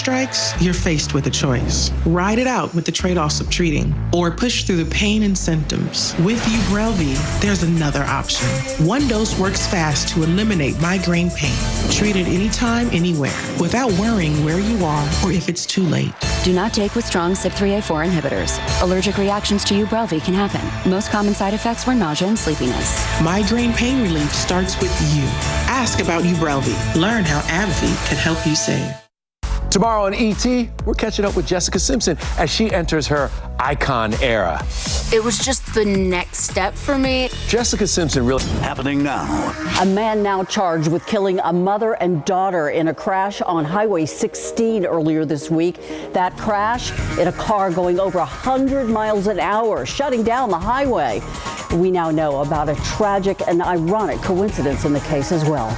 strikes, you're faced with a choice. Ride it out with the trade-offs of treating, or push through the pain and symptoms. With Ubrelvy, there's another option. One dose works fast to eliminate migraine pain. Treat it anytime, anywhere, without worrying where you are or if it's too late. Do not take with strong CYP3A4 inhibitors. Allergic reactions to Ubrelvy can happen. Most common side effects were nausea and sleepiness. Migraine pain relief starts with you. Ask about Ubrelvy. Learn how AbbVie can help you save. Tomorrow on ET, we're catching up with Jessica Simpson as she enters her icon era. It was just the next step for me. Jessica Simpson really happening now. A man now charged with killing a mother and daughter in a crash on Highway 16 earlier this week. That crash in a car going over 100 miles an hour, shutting down the highway. We now know about a tragic and ironic coincidence in the case as well.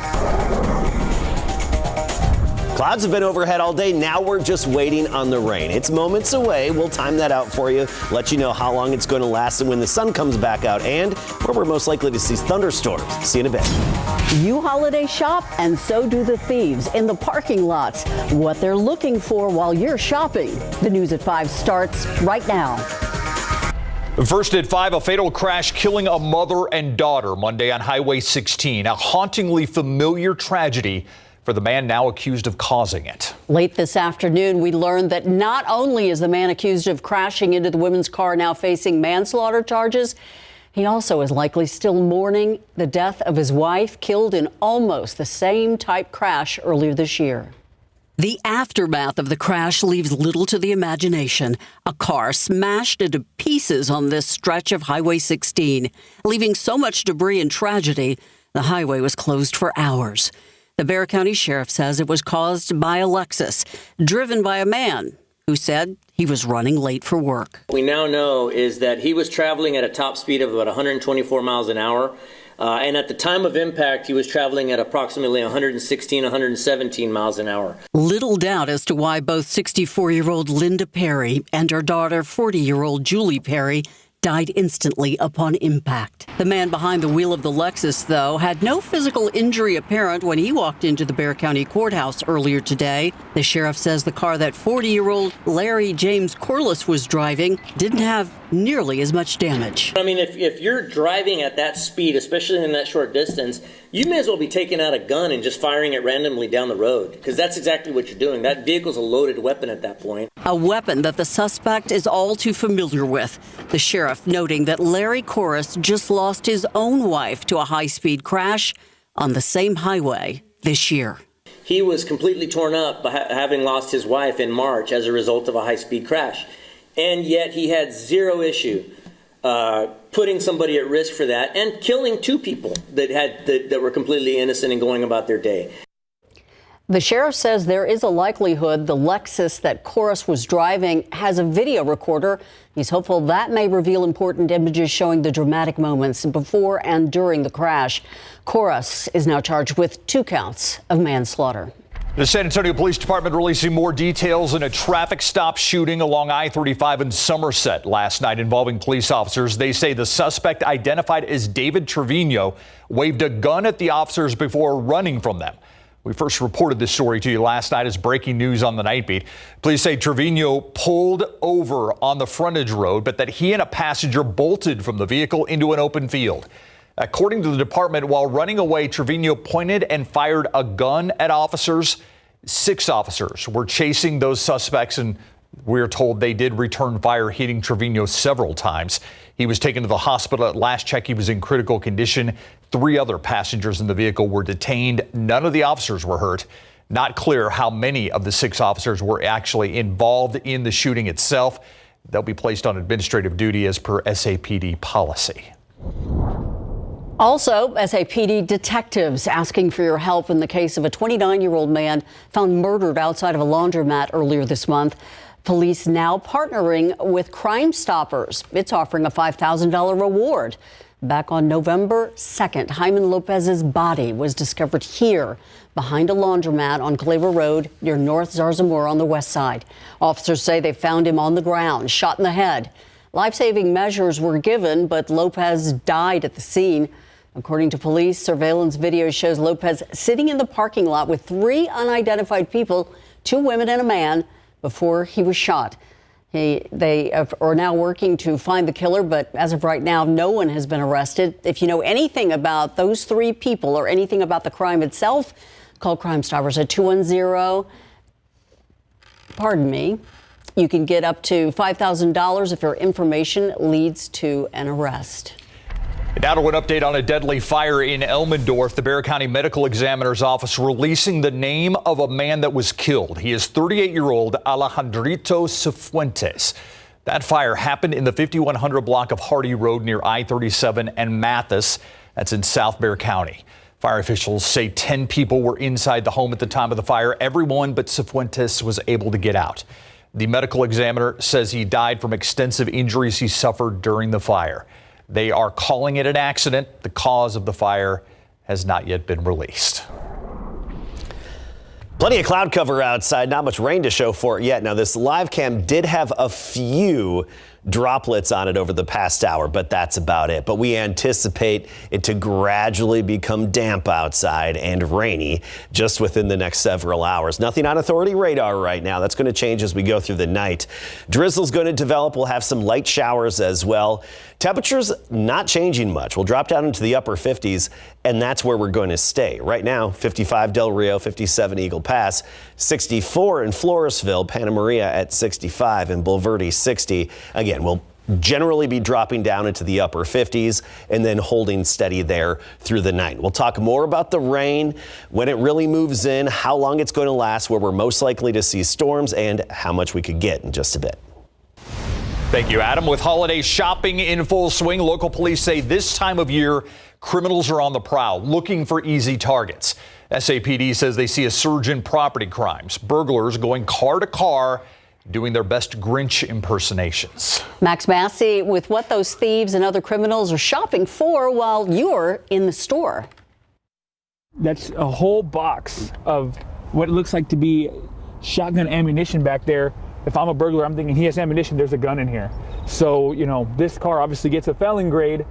Clouds have been overhead all day. Now we're just waiting on the rain. It's moments away. We'll time that out for you, let you know how long it's going to last and when the sun comes back out and where we're most likely to see thunderstorms. See you in a bit. You holiday shop, and so do the thieves in the parking lots. What they're looking for while you're shopping. The News at 5 starts right now. First at 5, a fatal crash killing a mother and daughter Monday on Highway 16. A hauntingly familiar tragedy for the man now accused of causing it. Late this afternoon, we learned that not only is the man accused of crashing into the women's car now facing manslaughter charges, he also is likely still mourning the death of his wife, killed in almost the same type crash earlier this year. The aftermath of the crash leaves little to the imagination. A car smashed into pieces on this stretch of Highway 16, leaving so much debris and tragedy, the highway was closed for hours. The Bexar County Sheriff says it was caused by a Lexus, driven by a man who said he was running late for work. What we now know is that he was traveling at a top speed of about 124 miles an hour. And at the time of impact, he was traveling at approximately 116, 117 miles an hour. Little doubt as to why both 64-year-old Linda Perry and her daughter, 40-year-old Julie Perry, died instantly upon impact. The man behind the wheel of the Lexus, though, had no physical injury apparent when he walked into the Bexar County Courthouse earlier today. The sheriff says the car that 40-year-old Larry James Corliss was driving didn't have nearly as much damage. I mean, if you're driving at that speed, especially in that short distance, you may as well be taking out a gun and just firing it randomly down the road, because that's exactly what you're doing. That vehicle's a loaded weapon at that point. A weapon that the suspect is all too familiar with. The sheriff noting that Larry Corliss just lost his own wife to a high-speed crash on the same highway this year. He was completely torn up by having lost his wife in March as a result of a high-speed crash. And yet he had zero issue putting somebody at risk for that and killing two people that were completely innocent and going about their day. The sheriff says there is a likelihood the Lexus that Corliss was driving has a video recorder. He's hopeful that may reveal important images showing the dramatic moments before and during the crash. Corliss is now charged with 2 counts of manslaughter. The San Antonio Police Department releasing more details in a traffic stop shooting along I-35 in Somerset last night involving police officers. They say the suspect, identified as David Trevino, waved a gun at the officers before running from them. We first reported this story to you last night as breaking news on the Night Beat. Police say Trevino pulled over on the frontage road, but that he and a passenger bolted from the vehicle into an open field. According to the department, while running away, Trevino pointed and fired a gun at officers. 6 officers were chasing those suspects, and we're told they did return fire, hitting Trevino several times. He was taken to the hospital. At last check, he was in critical condition. 3 other passengers in the vehicle were detained. None of the officers were hurt. Not clear how many of the 6 officers were actually involved in the shooting itself. They'll be placed on administrative duty as per SAPD policy. Also, SAPD detectives asking for your help in the case of a 29-year-old man found murdered outside of a laundromat earlier this month. Police now partnering with Crime Stoppers. It's offering a $5,000 reward. Back on November 2nd, Hyman Lopez's body was discovered here behind a laundromat on Claver Road near North Zarzamora on the west side. Officers say they found him on the ground, shot in the head. Life-saving measures were given, but Lopez died at the scene. According to police, surveillance video shows Lopez sitting in the parking lot with 3 unidentified people 2 women and a man before he was shot. They are now working to find the killer, but as of right now, no one has been arrested. If you know anything about those 3 people or anything about the crime itself, call Crime Stoppers at 210. Pardon me. You can get up to $5,000 if your information leads to an arrest. Now to an update on a deadly fire in Elmendorf. The Bexar County Medical Examiner's Office releasing the name of a man that was killed. He is 38-year-old Alejandrito Cifuentes. That fire happened in the 5100 block of Hardy Road near I-37 and Mathis. That's in South Bexar County. Fire officials say 10 people were inside the home at the time of the fire. Everyone but Cifuentes was able to get out. The medical examiner says he died from extensive injuries he suffered during the fire. They are calling it an accident. The cause of the fire has not yet been released. Plenty of cloud cover outside, not much rain to show for it yet. Now, this live cam did have a few droplets on it over the past hour, but that's about it. But we anticipate it to gradually become damp outside and rainy just within the next several hours. Nothing on authority radar right now. That's going to change as we go through the night. Drizzle's going to develop. We'll have some light showers as well. Temperatures not changing much. We'll drop down into the upper 50s, and that's where we're going to stay. Right now, 55 Del Rio, 57 Eagle Pass, 64 in Floresville, Santa Maria at 65, and Bulverde 60. Again, we'll generally be dropping down into the upper 50s and then holding steady there through the night. We'll talk more about the rain, when it really moves in, how long it's going to last, where we're most likely to see storms, and how much we could get in just a bit. Thank you, Adam. With holiday shopping in full swing, local police say this time of year, criminals are on the prowl, looking for easy targets. SAPD says they see a surge in property crimes, burglars going car to car, doing their best Grinch impersonations. Max Massey with what those thieves and other criminals are shopping for while you're in the store. That's a whole box of what looks like to be shotgun ammunition back there. If I'm a burglar, I'm thinking he has ammunition, there's a gun in here. So, you know, this car obviously gets a felon grade,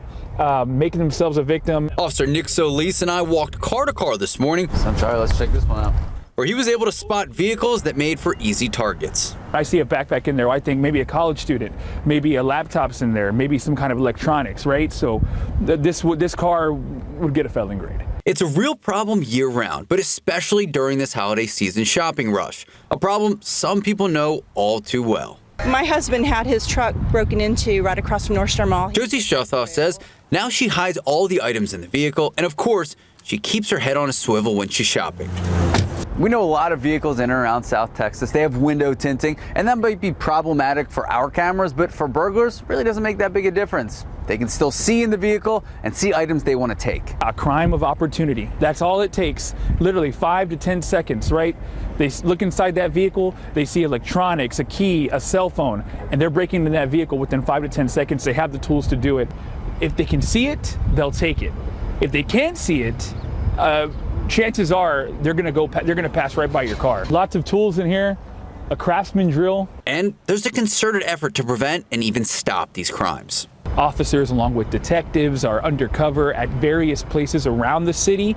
making themselves a victim. Officer Nick Solis and I walked car to car this morning. I'm sorry, let's check this one out. Where he was able to spot vehicles that made for easy targets. I see a backpack in there. I think maybe a college student, maybe a laptop's in there, maybe some kind of electronics, right? So this car would get a felon grade. It's a real problem year-round, but especially during this holiday season shopping rush. A problem some people know all too well. My husband had his truck broken into right across from North Star Mall. Josie Shothoff says now she hides all the items in the vehicle, and of course, she keeps her head on a swivel when she's shopping. We know a lot of vehicles in and around South Texas. They have window tinting, and that might be problematic for our cameras, but for burglars, really doesn't make that big a difference. They can still see in the vehicle and see items they want to take. A crime of opportunity. That's all it takes. Literally 5 to 10 seconds, right? They look inside that vehicle, they see electronics, a key, a cell phone, and they're breaking into that vehicle within 5 to 10 seconds. They have the tools to do it. If they can see it, they'll take it. If they can't see it, chances are they're going to pass right by your car. Lots of tools in here, a Craftsman drill. And there's a concerted effort to prevent and even stop these crimes. Officers along with detectives are undercover at various places around the city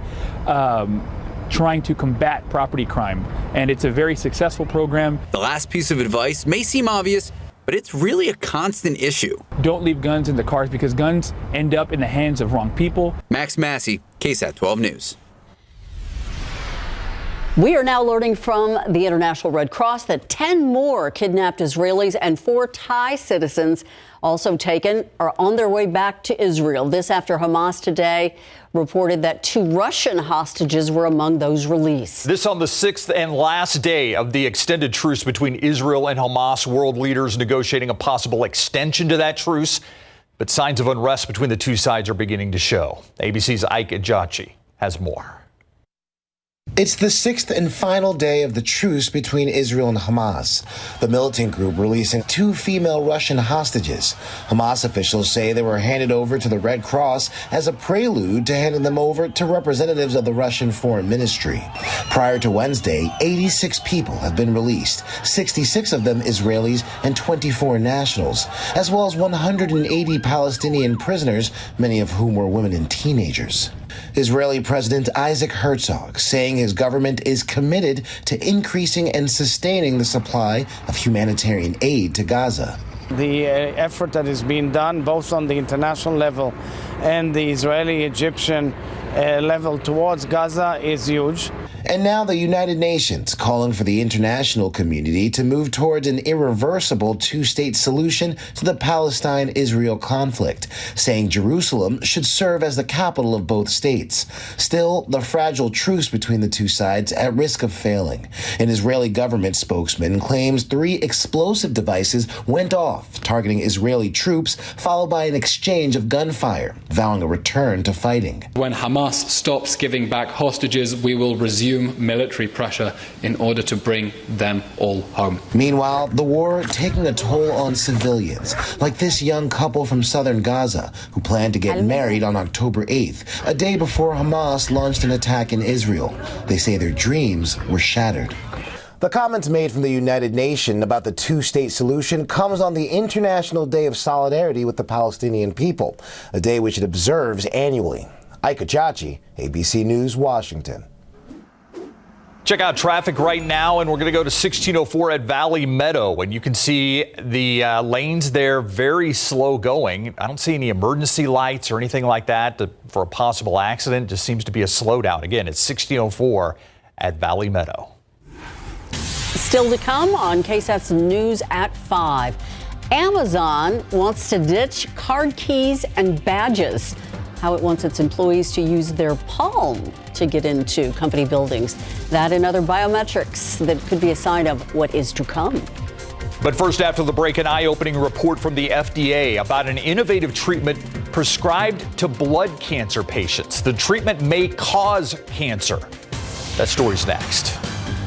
trying to combat property crime. And it's a very successful program. The last piece of advice may seem obvious, but it's really a constant issue. Don't leave guns in the cars because guns end up in the hands of wrong people. Max Massey, KSAT 12 News. We are now learning from the International Red Cross that 10 more kidnapped Israelis and 4 Thai citizens also taken are on their way back to Israel. This after Hamas today reported that 2 Russian hostages were among those released. This on the 6th and last day of the extended truce between Israel and Hamas. World leaders negotiating a possible extension to that truce. But signs of unrest between the two sides are beginning to show. ABC's Ike Ejachi has more. It's the 6th and final day of the truce between Israel and Hamas, the militant group releasing 2 female Russian hostages. Hamas officials say they were handed over to the Red Cross as a prelude to handing them over to representatives of the Russian Foreign Ministry. Prior to Wednesday, 86 people have been released, 66 of them Israelis and 24 nationals, as well as 180 Palestinian prisoners, many of whom were women and teenagers. Israeli President Isaac Herzog saying his government is committed to increasing and sustaining the supply of humanitarian aid to Gaza. The effort that is being done both on the international level and the Israeli-Egyptian level towards Gaza is huge. And now the United Nations calling for the international community to move towards an irreversible two-state solution to the Palestine-Israel conflict, saying Jerusalem should serve as the capital of both states. Still, the fragile truce between the two sides at risk of failing. An Israeli government spokesman claims 3 explosive devices went off, targeting Israeli troops, followed by an exchange of gunfire, vowing a return to fighting. When Hamas stops giving back hostages, we will resume military pressure in order to bring them all home. Meanwhile, the war taking a toll on civilians, like this young couple from southern Gaza who planned to get married on October 8th, a day before Hamas launched an attack in Israel. They say their dreams were shattered. The comments made from the United Nations about the two-state solution comes on the International Day of Solidarity with the Palestinian people, a day which it observes annually. Ika Chachi, ABC News, Washington. Check out traffic right now, and we're going to go to 1604 at Valley Meadow, and you can see the lanes there very slow going. I don't see any emergency lights or anything like that for a possible accident. Just seems to be a slowdown. Again, it's 1604 at Valley Meadow. Still to come on KSAT's News at 5. Amazon wants to ditch card keys and badges. How it wants its employees to use their palm to get into company buildings. That and other biometrics that could be a sign of what is to come. But first, after the break, an eye-opening report from the FDA about an innovative treatment prescribed to blood cancer patients. The treatment may cause cancer. That story's next.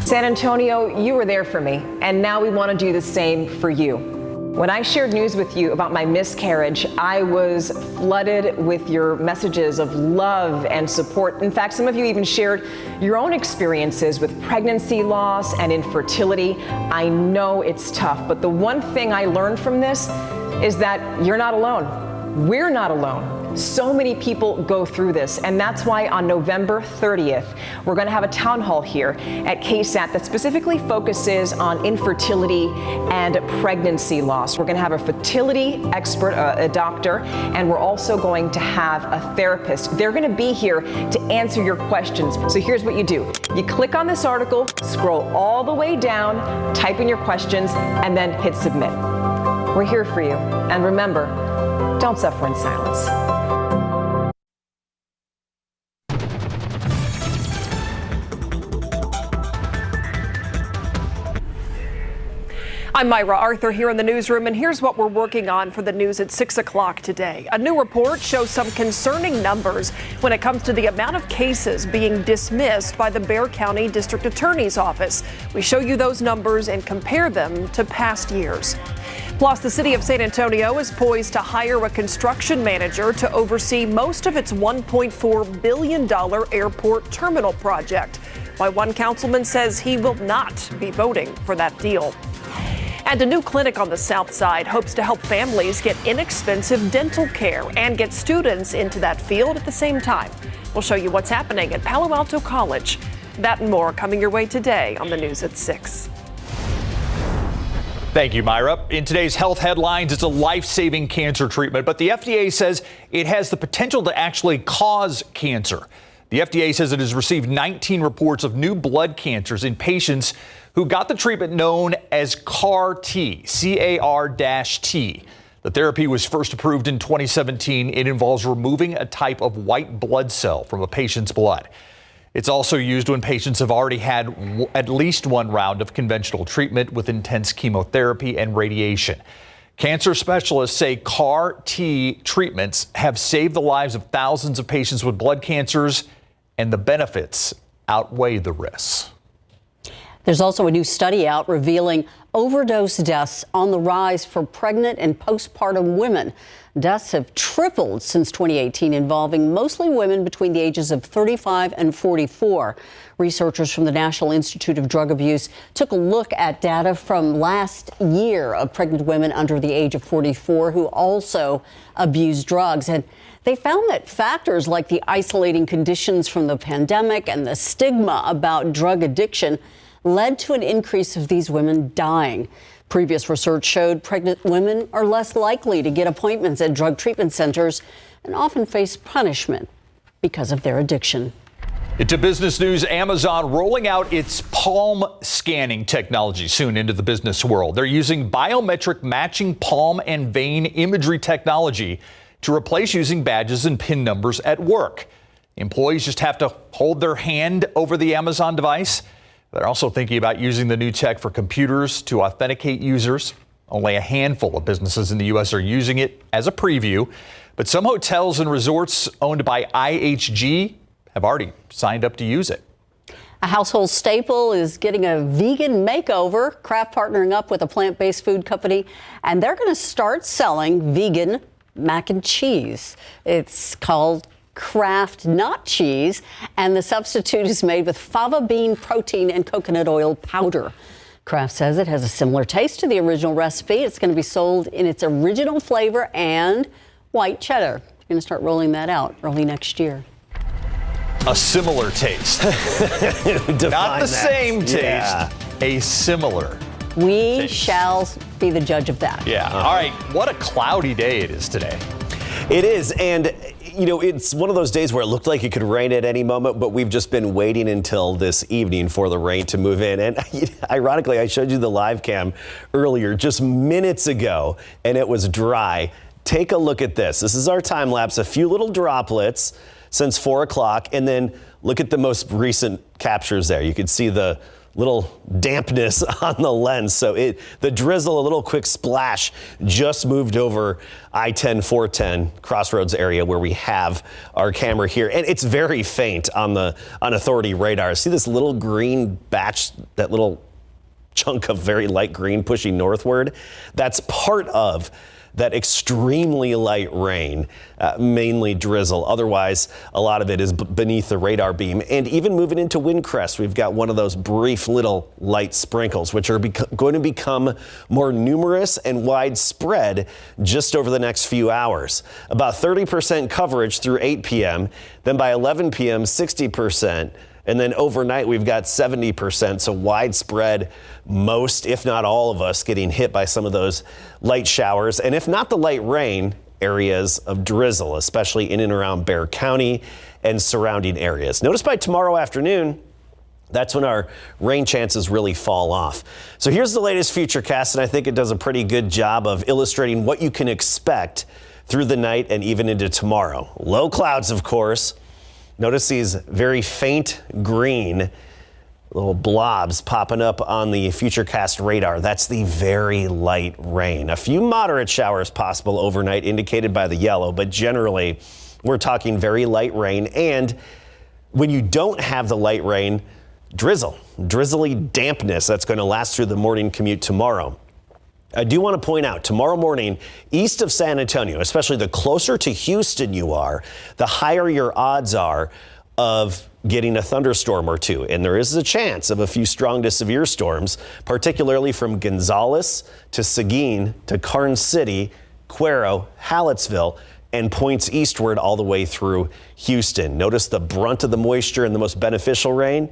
San Antonio, you were there for me, and now we want to do the same for you. When I shared news with you about my miscarriage, I was flooded with your messages of love and support. In fact, some of you even shared your own experiences with pregnancy loss and infertility. I know it's tough, but the one thing I learned from this is that you're not alone. We're not alone. So many people go through this, and that's why on November 30th, we're going to have a town hall here at KSAT that specifically focuses on infertility and pregnancy loss. We're going to have a fertility expert, a doctor, and we're also going to have a therapist. They're going to be here to answer your questions. So here's what you do. You click on this article, scroll all the way down, type in your questions, and then hit submit. We're here for you. And remember, don't suffer in silence. I'm Myra Arthur here in the newsroom, and here's what we're working on for the news at 6 o'clock today. A new report shows some concerning numbers when it comes to the amount of cases being dismissed by the Bexar County District Attorney's Office. We show you those numbers and compare them to past years. Plus, the city of San Antonio is poised to hire a construction manager to oversee most of its $1.4 billion airport terminal project. Why one councilman says he will not be voting for that deal. And a new clinic on the South Side hopes to help families get inexpensive dental care and get students into that field at the same time. We'll show you what's happening at Palo Alto College. That and more coming your way today on the News at 6. Thank you, Myra. In today's health headlines, it's a life-saving cancer treatment, but the FDA says it has the potential to actually cause cancer. The FDA says it has received 19 reports of new blood cancers in patients who got the treatment known as CAR-T, C-A-R-T. The therapy was first approved in 2017. It involves removing a type of white blood cell from a patient's blood. It's also used when patients have already had at least one round of conventional treatment with intense chemotherapy and radiation. Cancer specialists say CAR-T treatments have saved the lives of thousands of patients with blood cancers, and the benefits outweigh the risks. There's also a new study out revealing overdose deaths on the rise for pregnant and postpartum women. Deaths have tripled since 2018, involving mostly women between the ages of 35 and 44. Researchers from the National Institute of Drug Abuse took a look at data from last year of pregnant women under the age of 44 who also abuse drugs. And they found that factors like the isolating conditions from the pandemic and the stigma about drug addiction led to an increase of these women dying. Previous research showed pregnant women are less likely to get appointments at drug treatment centers and often face punishment because of their addiction. Into business news, Amazon rolling out its palm scanning technology soon into the business world. They're using biometric matching palm and vein imagery technology to replace using badges and PIN numbers at work. Employees just have to hold their hand over the Amazon device. They're also thinking about using the new tech for computers to authenticate users. Only a handful of businesses in the U.S. are using it as a preview, but some hotels and resorts owned by IHG have already signed up to use it. A household staple is getting a vegan makeover. Kraft partnering up with a plant-based food company, and they're going to start selling vegan mac and cheese. It's called Kraft Not Cheese, and the substitute is made with fava bean protein and coconut oil powder. Kraft says it has a similar taste to the original recipe. It's going to be sold in its original flavor and white cheddar. They're going to start rolling that out early next year. A similar taste. Not the same taste, yeah. A similar We taste. shall be the judge of that. Yeah. All right. What a cloudy day it is today. It is. And, you know, it's one of those days where it looked like it could rain at any moment, but we've just been waiting until this evening for the rain to move in. And ironically, I showed you the live cam earlier, just minutes ago, and it was dry. Take a look at this. This is our time lapse, a few little droplets since 4 o'clock. And then look at the most recent captures there. You can see the little dampness on the lens. So the drizzle, a little quick splash, just moved over I-10, 410 Crossroads area where we have our camera here. And it's very faint on the Authority radar. See this little green batch, that little chunk of very light green pushing northward? That's part of that extremely light rain, mainly drizzle. Otherwise, a lot of it is beneath the radar beam. And even moving into wind crest, we've got one of those brief little light sprinkles, which are going to become more numerous and widespread just over the next few hours. About 30% coverage through 8 p.m., then by 11 p.m., 60%. And then overnight, we've got 70%, so widespread, most, if not all of us, getting hit by some of those light showers. And if not the light rain, areas of drizzle, especially in and around Bexar County and surrounding areas. Notice by tomorrow afternoon, that's when our rain chances really fall off. So here's the latest Futurecast, and I think it does a pretty good job of illustrating what you can expect through the night and even into tomorrow. Low clouds, of course. Notice these very faint green little blobs popping up on the Futurecast radar. That's the very light rain. A few moderate showers possible overnight indicated by the yellow, but generally we're talking very light rain. And when you don't have the light rain, drizzly dampness that's going to last through the morning commute tomorrow. I do want to point out, tomorrow morning, east of San Antonio, especially the closer to Houston you are, the higher your odds are of getting a thunderstorm or two. And there is a chance of a few strong to severe storms, particularly from Gonzales to Seguin to Karnes City, Cuero, Hallettsville, and points eastward all the way through Houston. Notice the brunt of the moisture and the most beneficial rain,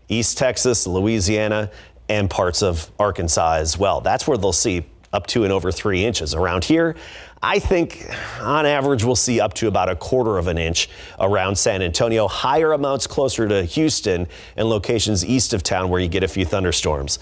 East Texas, Louisiana, and parts of Arkansas as well. That's where they'll see up to and over 3 inches. Around here, I think on average we'll see up to about 1/4 of an inch around San Antonio. Higher amounts closer to Houston and locations east of town where you get a few thunderstorms.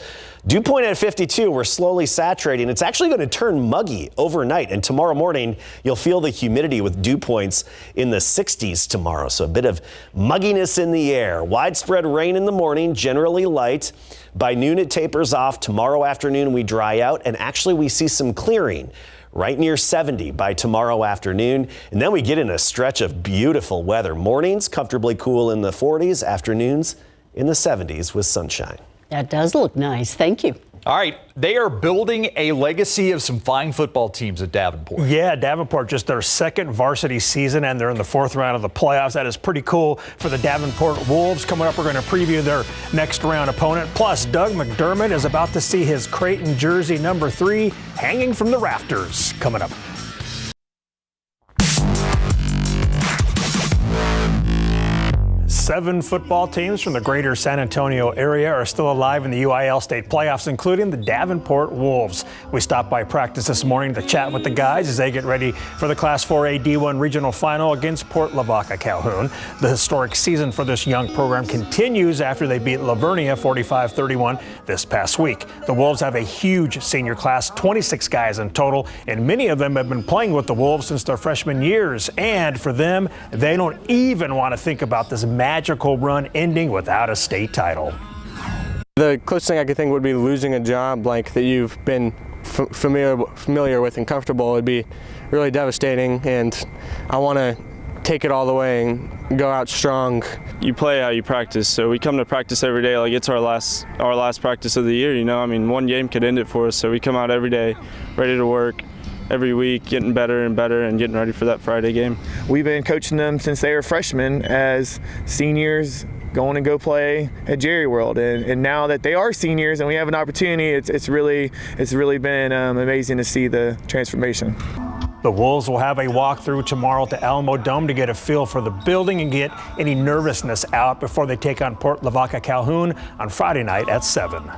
Dew point at 52, we're slowly saturating. It's actually going to turn muggy overnight, and tomorrow morning you'll feel the humidity with dew points in the 60s tomorrow. So a bit of mugginess in the air. Widespread rain in the morning, generally light. By noon it tapers off. Tomorrow afternoon we dry out, and actually we see some clearing right near 70 by tomorrow afternoon. And then we get in a stretch of beautiful weather. Mornings comfortably cool in the 40s, afternoons in the 70s with sunshine. That does look nice. Thank you. All right, they are building a legacy of some fine football teams at Davenport. Yeah, Davenport just their second varsity season, and they're in the 4th round of the playoffs. That is pretty cool for the Davenport Wolves. Coming up, we're going to preview their next round opponent. Plus, Doug McDermott is about to see his Creighton jersey number 3 hanging from the rafters. Coming up. Seven football teams from the greater San Antonio area are still alive in the UIL state playoffs, including the Davenport Wolves. We stopped by practice this morning to chat with the guys as they get ready for the Class 4A D1 regional final against Port Lavaca Calhoun. The historic season for this young program continues after they beat Lavernia 45-31 this past week. The Wolves have a huge senior class, 26 guys in total, and many of them have been playing with the Wolves since their freshman years. And for them, they don't even want to think about this magical run ending without a state title. The closest thing I could think would be losing a job like that you've been familiar with and comfortable. Would be really devastating, and I want to take it all the way and go out strong. You play how you practice, so we come to practice every day like it's our last practice of the year. You know, I mean, one game could end it for us, so we come out every day ready to work. Every week, getting better and better and getting ready for that Friday game. We've been coaching them since they were freshmen as seniors, going to go play at Jerry World, and now that they are seniors and we have an opportunity, it's really been amazing to see the transformation. The Wolves will have a walkthrough tomorrow at the Alamo Dome to get a feel for the building and get any nervousness out before they take on Port Lavaca Calhoun on Friday night at 7.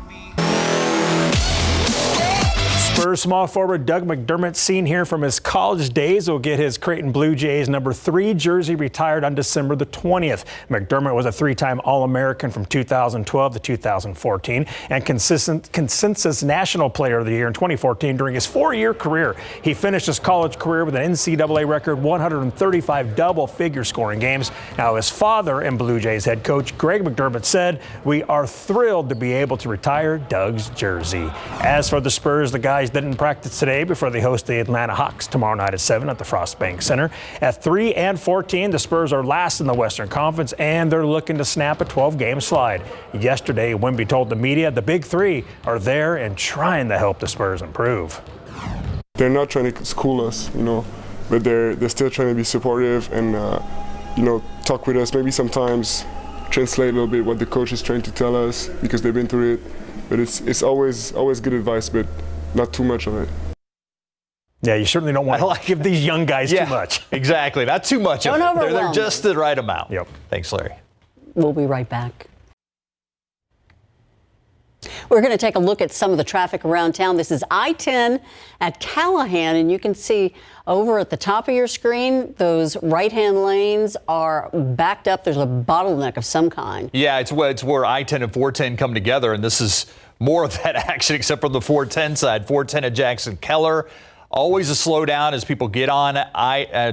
Spurs small forward Doug McDermott, seen here from his college days, will get his Creighton Blue Jays number 3 jersey retired on December the 20th. McDermott was a 3-time All-American from 2012 to 2014 and consensus National Player of the Year in 2014 during his 4-year career. He finished his college career with an NCAA record 135 double-figure scoring games. Now, his father and Blue Jays head coach Greg McDermott said, "We are thrilled to be able to retire Doug's jersey." As for the Spurs, the guys didn't practice today before they host the Atlanta Hawks tomorrow night at 7 at the Frost Bank Center. At 3-14, the Spurs are last in the Western Conference, and they're looking to snap a 12-game slide. Yesterday, Wemby told the media the Big Three are there and trying to help the Spurs improve. They're not trying to school us, but they're still trying to be supportive and, talk with us. Maybe sometimes translate a little bit what the coach is trying to tell us because they've been through it. But it's always good advice, but not too much of it. Yeah, you certainly don't want to give these young guys too much. Exactly, not too much of it. They're just the right amount. Yep. Thanks, Larry. We'll be right back. We're going to take a look at some of the traffic around town. This is I-10 at Callahan, and you can see over at the top of your screen, those right-hand lanes are backed up. There's a bottleneck of some kind. Yeah, it's where I-10 and 410 come together, and this is more of that action except from the 410 side. 410 at Jackson Keller. Always a slowdown as people get on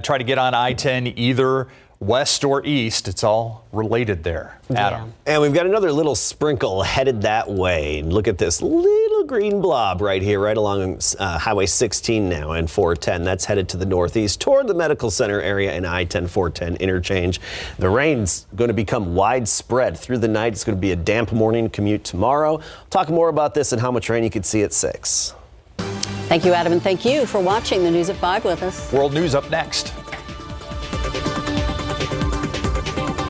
try to get on I-10 either west or east. It's all related there. Adam. And we've got another little sprinkle headed that way. Look at this little green blob right here, right along Highway 16 now and 410. That's headed to the northeast toward the medical center area and I-10 410 interchange. The rain's going to become widespread through the night. It's going to be a damp morning commute tomorrow. Talk more about this and how much rain you could see at 6. Thank you, Adam, and thank you for watching the News at 5 with us. World News up next.